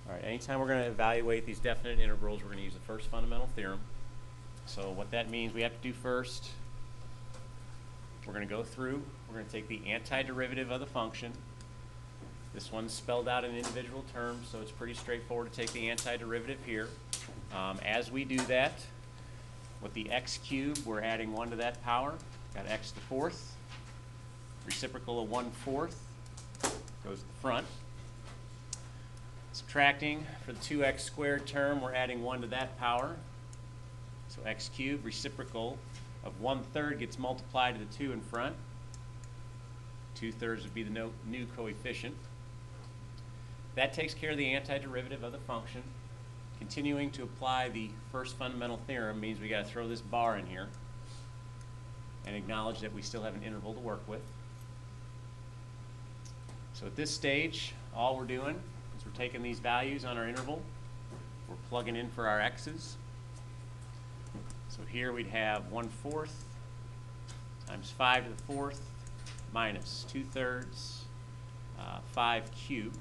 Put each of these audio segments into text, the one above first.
All right, anytime we're going to evaluate these definite integrals, we're going to use the first fundamental theorem. So what that means we have to do first, we're going to go through, we're going to take the antiderivative of the function. This one's spelled out in individual terms, so it's pretty straightforward to take the antiderivative here. As we do that, with the x cubed, we're adding 1 to that power. Got x to the fourth. Reciprocal of 1/4 goes to the front. Subtracting for the 2x squared term, we're adding 1 to that power. So x cubed, reciprocal of 1/3 gets multiplied to the 2 in front. 2/3 would be the new coefficient. That takes care of the antiderivative of the function. Continuing to apply the first fundamental theorem means we got to throw this bar in here and acknowledge that we still have an interval to work with. So at this stage, all we're doing is we're taking these values on our interval, we're plugging in for our x's. So here we'd have 1/4 times 5 to the fourth minus 2/3 5 cubed.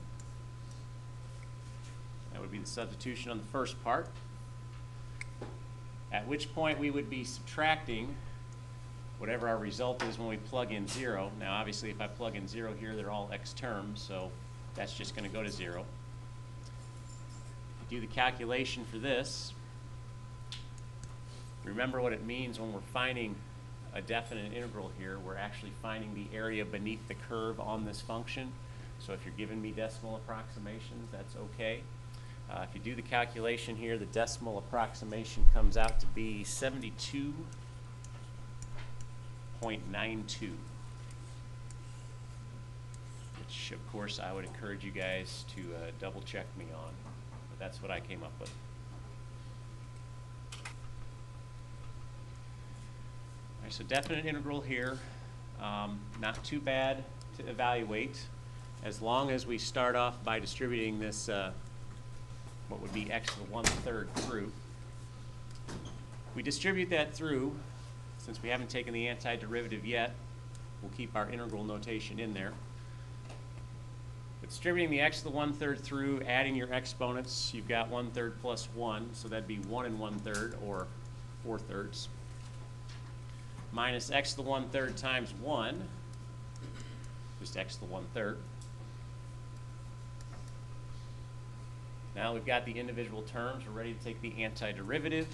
That would be the substitution on the first part. At which point we would be subtracting whatever our result is when we plug in 0. Now obviously if I plug in 0 here, they're all x terms, so that's just going to go to 0. If you do the calculation for this, remember what it means when we're finding a definite integral here. We're actually finding the area beneath the curve on this function. So if you're giving me decimal approximations, that's okay. If you do the calculation here, the decimal approximation comes out to be 72.92, which of course I would encourage you guys to double check me on, but that's what I came up with. All right, so definite integral here, not too bad to evaluate as long as we start off by distributing this what would be x to the 1/3 through. We distribute that through, since we haven't taken the antiderivative yet, we'll keep our integral notation in there. But distributing the x to the 1/3 through, adding your exponents, you've got 1/3 plus 1, so that'd be 1 1/3 or 4/3. Minus x to the 1/3 times 1, just x to the 1/3. Now we've got the individual terms, we're ready to take the antiderivative.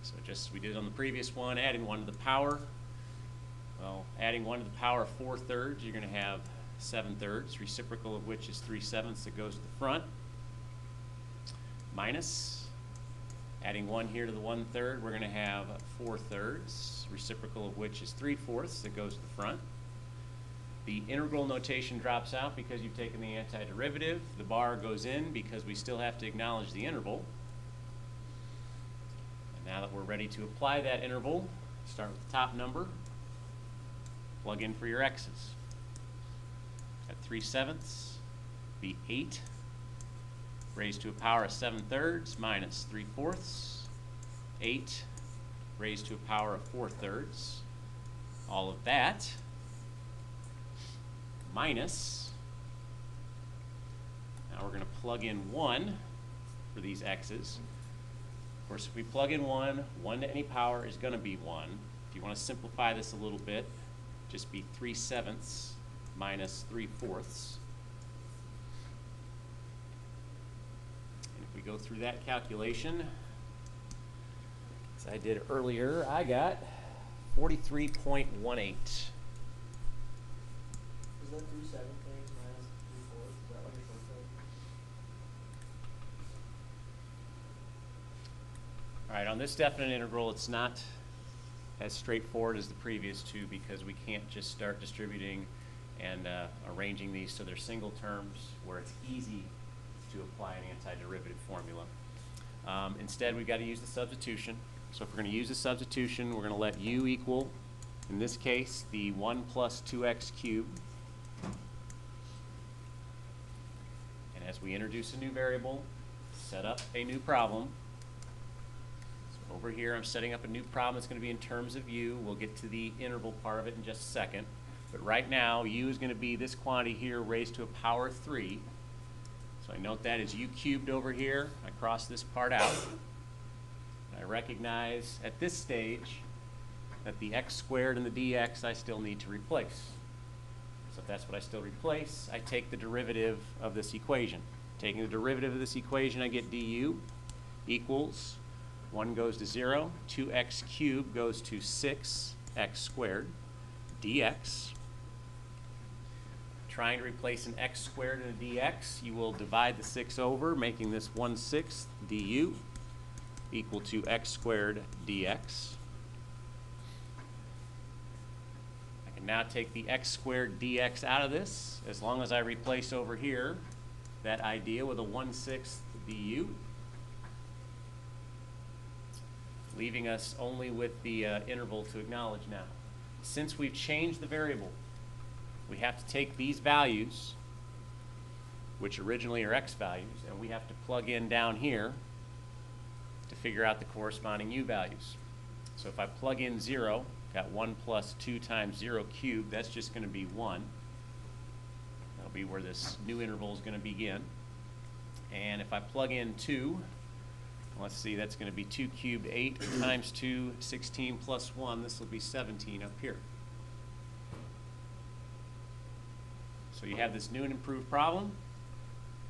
So just as we did on the previous one, adding 1 to the power. Well, adding 1 to the power of 4/3, you're going to have 7/3, reciprocal of which is 3/7 that goes to the front. Minus, adding 1 here to the 1/3, we're going to have 4/3, reciprocal of which is 3/4 that goes to the front. The integral notation drops out because you've taken the antiderivative. The bar goes in because we still have to acknowledge the interval. And now that we're ready to apply that interval, start with the top number, plug in for your x's. At 3/7 be 8 raised to a power of 7/3 minus 3/4, 8 raised to a power of 4/3. All of that minus, now we're going to plug in 1 for these x's. Of course, if we plug in 1, 1 to any power is going to be 1. If you want to simplify this a little bit, just be 3/7 minus 3/4. And if we go through that calculation, as I did earlier, I got 43.18. Is that 3/7 things minus 3/4? Is that what you're supposed All right, on this definite integral, it's not as straightforward as the previous two because we can't just start distributing and arranging these so they're single terms where it's easy to apply an antiderivative formula. Instead, we've got to use the substitution. So if we're going to use the substitution, we're going to let u equal, in this case, the 1 plus 2x cubed. And as we introduce a new variable, set up a new problem. So over here, I'm setting up a new problem that's going to be in terms of u. We'll get to the interval part of it in just a second. But right now, u is going to be this quantity here raised to a power of 3. So So I note that as u cubed over here. I cross this part out. I recognize at this stage that the x squared and the dx I still need to replace. So if that's what I still replace, I take the derivative of this equation. Taking the derivative of this equation, I get du equals 1 goes to 0, 2x cubed goes to 6x squared dx. Trying to replace an x squared and a dx, you will divide the 6 over, making this 1/6 du equal to x squared dx. I can now take the x squared dx out of this, as long as I replace over here that idea with a 1/6 du, leaving us only with the interval to acknowledge now. Since we've changed the variable, we have to take these values, which originally are x values, and we have to plug in down here to figure out the corresponding u values. So if I plug in 0, got 1 plus 2 times 0 cubed, that's just going to be 1. That'll be where this new interval is going to begin. And if I plug in 2, let's see, that's going to be 2 cubed 8 times 2, 16 plus 1. This will be 17 up here. So you have this new and improved problem.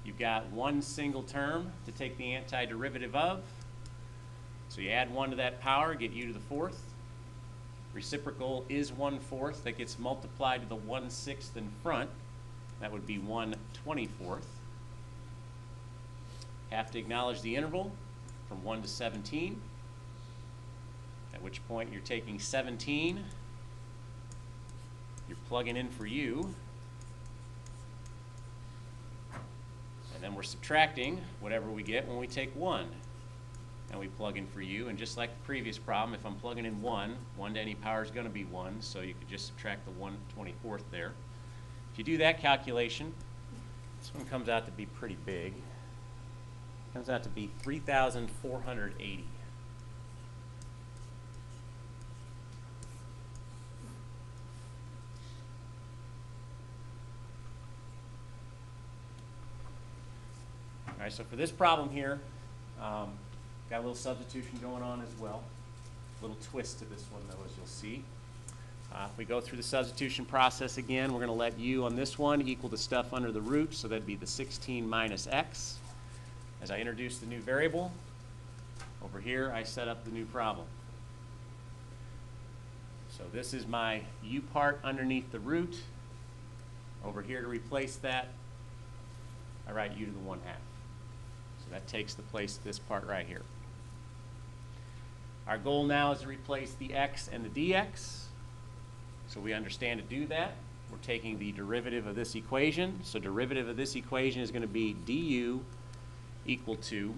You've got one single term to take the antiderivative of. So you add 1 to that power, get u to the 4th. Reciprocal is 1/4. That gets multiplied to the 1/6 in front. That would be 1/24. Have to acknowledge the interval from 1 to 17, at which point you're taking 17, you're plugging in for u, and then we're subtracting whatever we get when we take 1. And we plug in for u, and just like the previous problem, if I'm plugging in 1 to any power is going to be 1, so you could just subtract the 1/24 there. If you do that calculation, this one comes out to be pretty big. It comes out to be 3,480. All right, so for this problem here, got a little substitution going on as well. A little twist to this one, though, as you'll see. If we go through the substitution process again, we're going to let u on this one equal the stuff under the root, so that'd be the 16 minus x. As I introduce the new variable, over here I set up the new problem. So this is my u part underneath the root. Over here to replace that, I write u to the 1/2. So that takes the place of this part right here. Our goal now is to replace the x and the dx. So we understand to do that, we're taking the derivative of this equation. So derivative of this equation is going to be du equal to,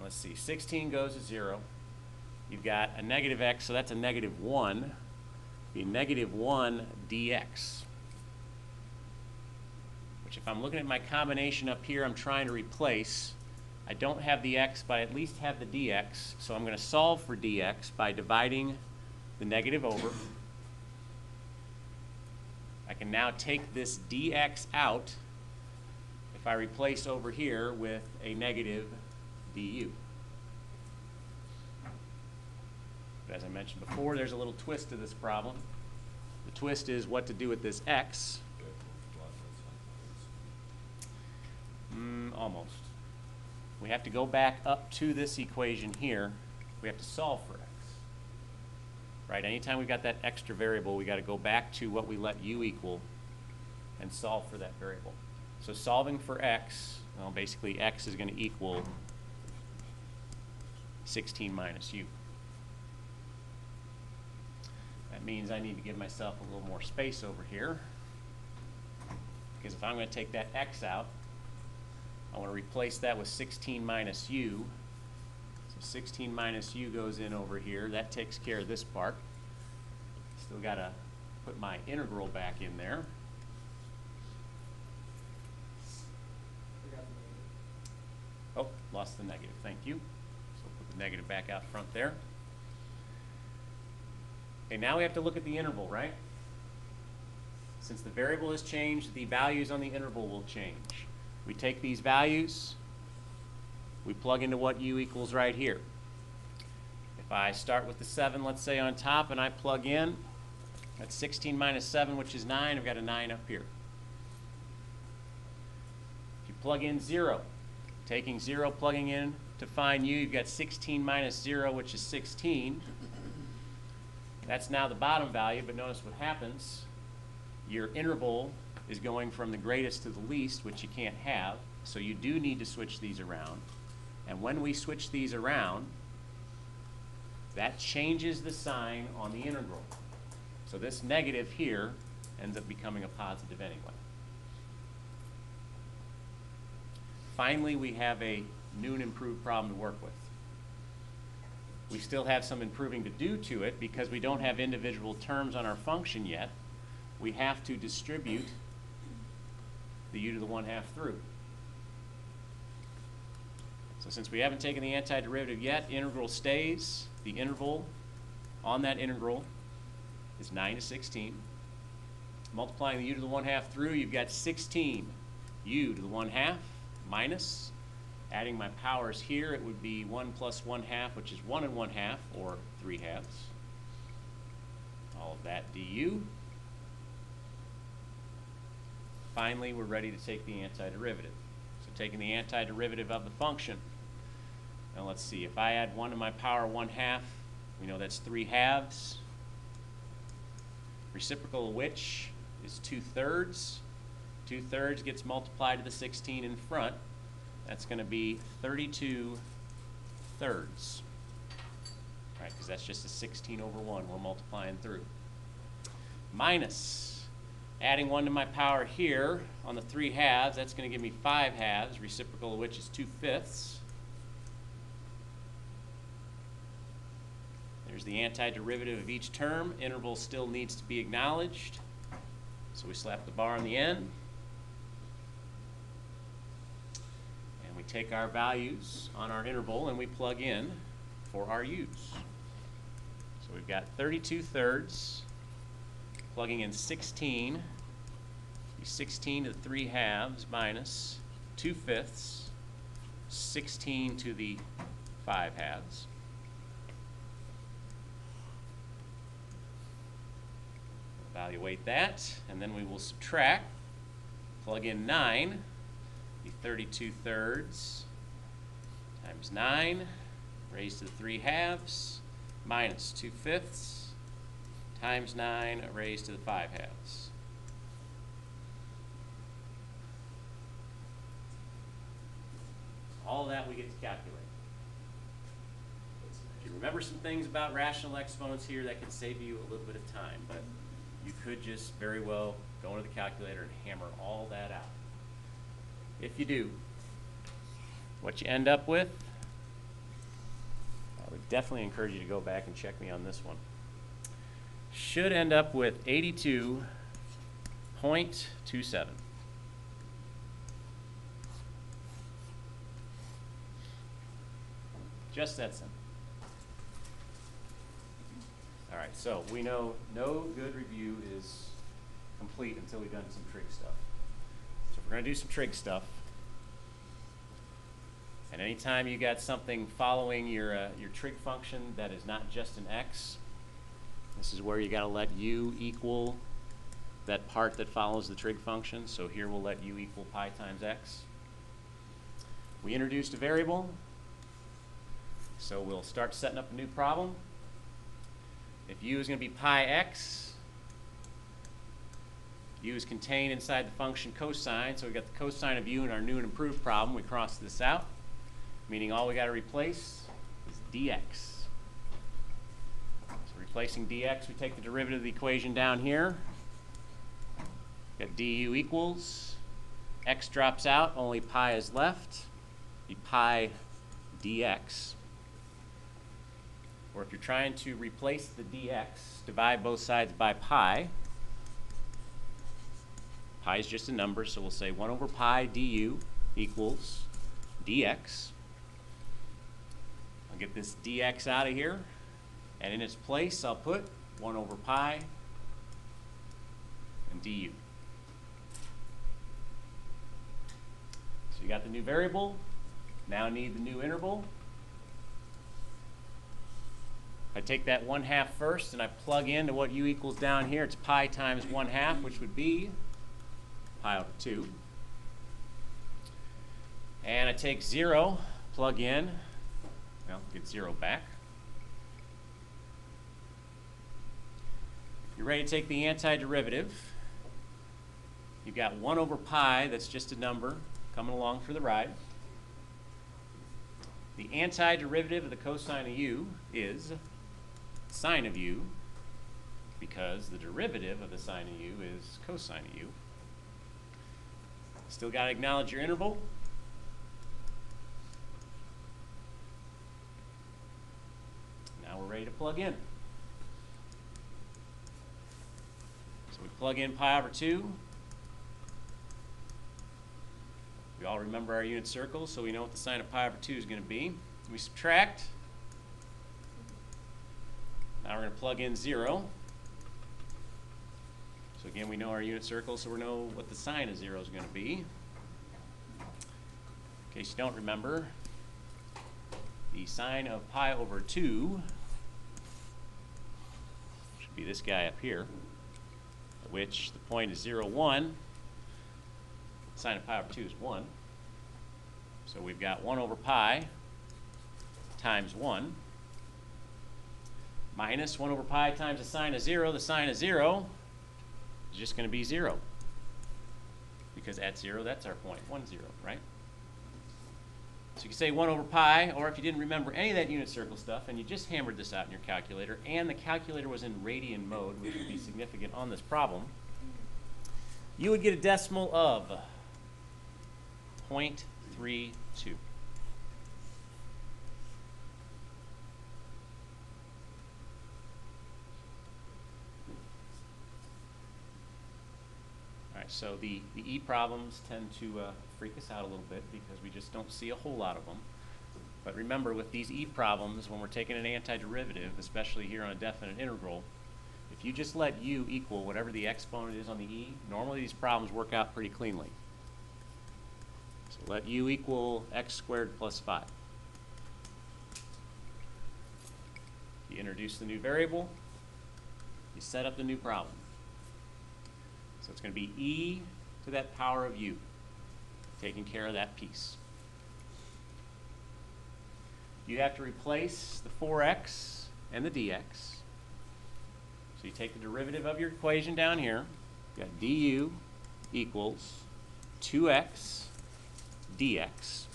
let's see, 16 goes to 0. You've got a negative x, so that's a -1. Be -1 dx. Which if I'm looking at my combination up here, I'm trying to replace. I don't have the x, but I at least have the dx. So I'm going to solve for dx by dividing the negative over. I can now take this dx out if I replace over here with a negative du. But as I mentioned before, there's a little twist to this problem. The twist is what to do with this x. Almost. We have to go back up to this equation here. We have to solve for x. Right? Anytime we've got that extra variable, we got to go back to what we let u equal and solve for that variable. So solving for x, well, basically x is going to equal 16 minus u. That means I need to give myself a little more space over here, because if I'm going to take that x out, I want to replace that with 16 minus u. So 16 minus u goes in over here. That takes care of this part. Still got to put my integral back in there. Oh, lost the negative. Thank you. So put the negative back out front there. Okay, now we have to look at the interval, right? Since the variable has changed, the values on the interval will change. We take these values, we plug into what u equals right here. If I start with the 7, let's say, on top, and I plug in, that's 16 minus 7, which is 9. I've got a 9 up here. If you plug in 0, taking 0, plugging in to find u, you've got 16 minus 0, which is 16. That's now the bottom value, but notice what happens. Your interval is going from the greatest to the least, which you can't have, so you do need to switch these around. And when we switch these around, that changes the sign on the integral. So this negative here ends up becoming a positive anyway. Finally, we have a new and improved problem to work with. We still have some improving to do to it because we don't have individual terms on our function yet. We have to distribute the u to the 1/2 through. So since we haven't taken the antiderivative yet, integral stays. The interval on that integral is 9 to 16. Multiplying the u to the 1/2 through, you've got 16 u to the 1/2 minus, adding my powers here, it would be 1 plus 1/2, which is 1 1/2, or 3/2. All of that du. Finally, we're ready to take the antiderivative. So taking the antiderivative of the function. Now let's see, if I add 1 to my power 1/2, we know that's 3/2. Reciprocal of which is 2/3. 2/3 gets multiplied to the 16 in front. That's going to be 32/3. Right, because that's just a 16 over 1 we're multiplying through. Minus, adding 1 to my power here on the 3/2, that's going to give me 5/2, reciprocal of which is 2/5. There's the antiderivative of each term. Interval still needs to be acknowledged. So we slap the bar on the end. And we take our values on our interval and we plug in for our u's. So we've got 32/3, plugging in 16. 16 to the 3/2 minus 2/5, 16 to the 5/2. Evaluate that, and then we will subtract. Plug in 9, the 32/3 times 9 raised to the 3/2 minus 2/5 times 9 raised to the 5/2. All of that we get to calculate. If you remember some things about rational exponents here, that could save you a little bit of time, but you could just very well go into the calculator and hammer all that out. If you do, what you end up with, I would definitely encourage you to go back and check me on this one, should end up with 82.27. Just that simple. All right, so we know no good review is complete until we've done some trig stuff. So we're going to do some trig stuff. And anytime you got something following your trig function that is not just an x, this is where you got to let u equal that part that follows the trig function. So here we'll let u equal pi times x. We introduced a variable. So we'll start setting up a new problem. If u is going to be pi x, u is contained inside the function cosine, so we've got the cosine of u in our new and improved problem. We cross this out, meaning all we got to replace is dx. So replacing dx, we take the derivative of the equation down here. Got du equals, x drops out, only pi is left, be pi dx. Or if you're trying to replace the dx, divide both sides by pi. Pi is just a number, so we'll say 1 over pi du equals dx. I'll get this dx out of here, and in its place I'll put 1 over pi and du. we got the new variable, now need the new interval. If I take that 1/2 first and I plug into what u equals down here, it's pi times 1/2, which would be pi over 2. And I take 0, plug in, well, get 0 back. You're ready to take the antiderivative. You've got 1 over pi, that's just a number, coming along for the ride. The antiderivative of the cosine of u is sine of u, because the derivative of the sine of u is cosine of u. Still got to acknowledge your interval. Now we're ready to plug in. So we plug in pi over 2. We all remember our unit circles, so we know what the sine of pi over 2 is going to be. We subtract. Now we're going to plug in 0. So again, we know our unit circle, so we know what the sine of 0 is going to be. In case you don't remember, the sine of pi over 2 should be this guy up here, at which the point is 0, 1. Sine of pi over 2 is 1. So we've got 1 over pi times 1 minus 1 over pi times the sine of 0. The sine of 0 is just going to be 0. Because at 0, that's our point, 1, 0, right? So you can say 1 over pi, or if you didn't remember any of that unit circle stuff and you just hammered this out in your calculator, and the calculator was in radian mode, which would be significant on this problem, you would get a decimal of 0.32. All right, so the E problems tend to freak us out a little bit because we just don't see a whole lot of them. But remember, with these E problems, when we're taking an antiderivative, especially here on a definite integral, if you just let u equal whatever the exponent is on the E, normally these problems work out pretty cleanly. So let u equal x squared plus 5. You introduce the new variable, you set up the new problem. So it's going to be e to that power of u, taking care of that piece. You have to replace the 4x and the dx. So you take the derivative of your equation down here. You got du equals 2x dx.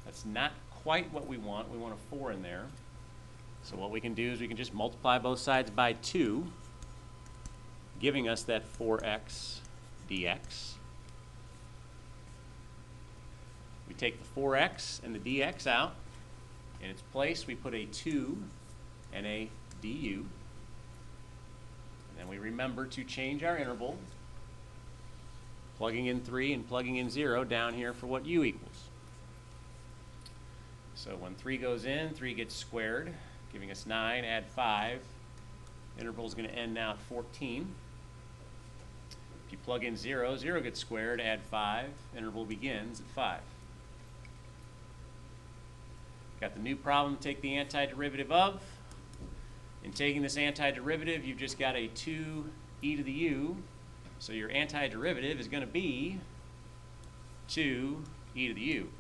That's not quite what we want. We want a 4 in there. So what we can do is we can just multiply both sides by 2, giving us that 4x dx. We take the 4x and the dx out. In its place, we put a 2 and a du. And then we remember to change our interval, plugging in 3 and plugging in 0 down here for what u equals. So when 3 goes in, 3 gets squared, giving us 9, add 5. Interval is going to end now at 14. If you plug in 0, 0 gets squared, add 5. Interval begins at 5. Got the new problem to take the antiderivative of. In taking this antiderivative, you've just got a 2 e to the u. So your antiderivative is going to be 2 e to the u.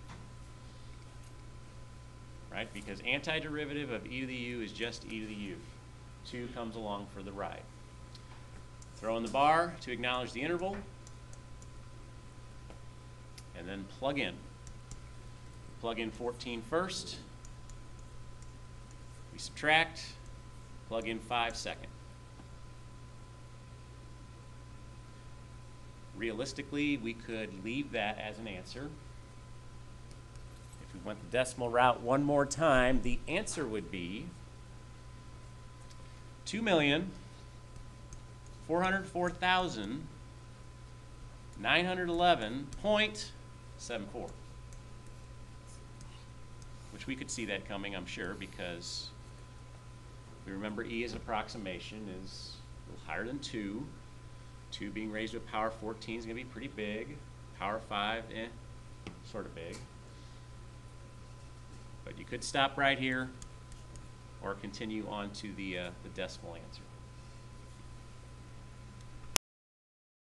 Right? Because antiderivative of e to the u is just e to the u. 2 comes along for the ride. Throw in the bar to acknowledge the interval. And then plug in. Plug in 14 first. We subtract. Plug in 5 second. Realistically, we could leave that as an answer. If we went the decimal route one more time, the answer would be 2,404,911.74. Which we could see that coming, I'm sure, because we remember e as an approximation is a little higher than 2. 2 being raised to the power 14 is going to be pretty big. Power 5, sort of big. But you could stop right here or continue on to the decimal answer.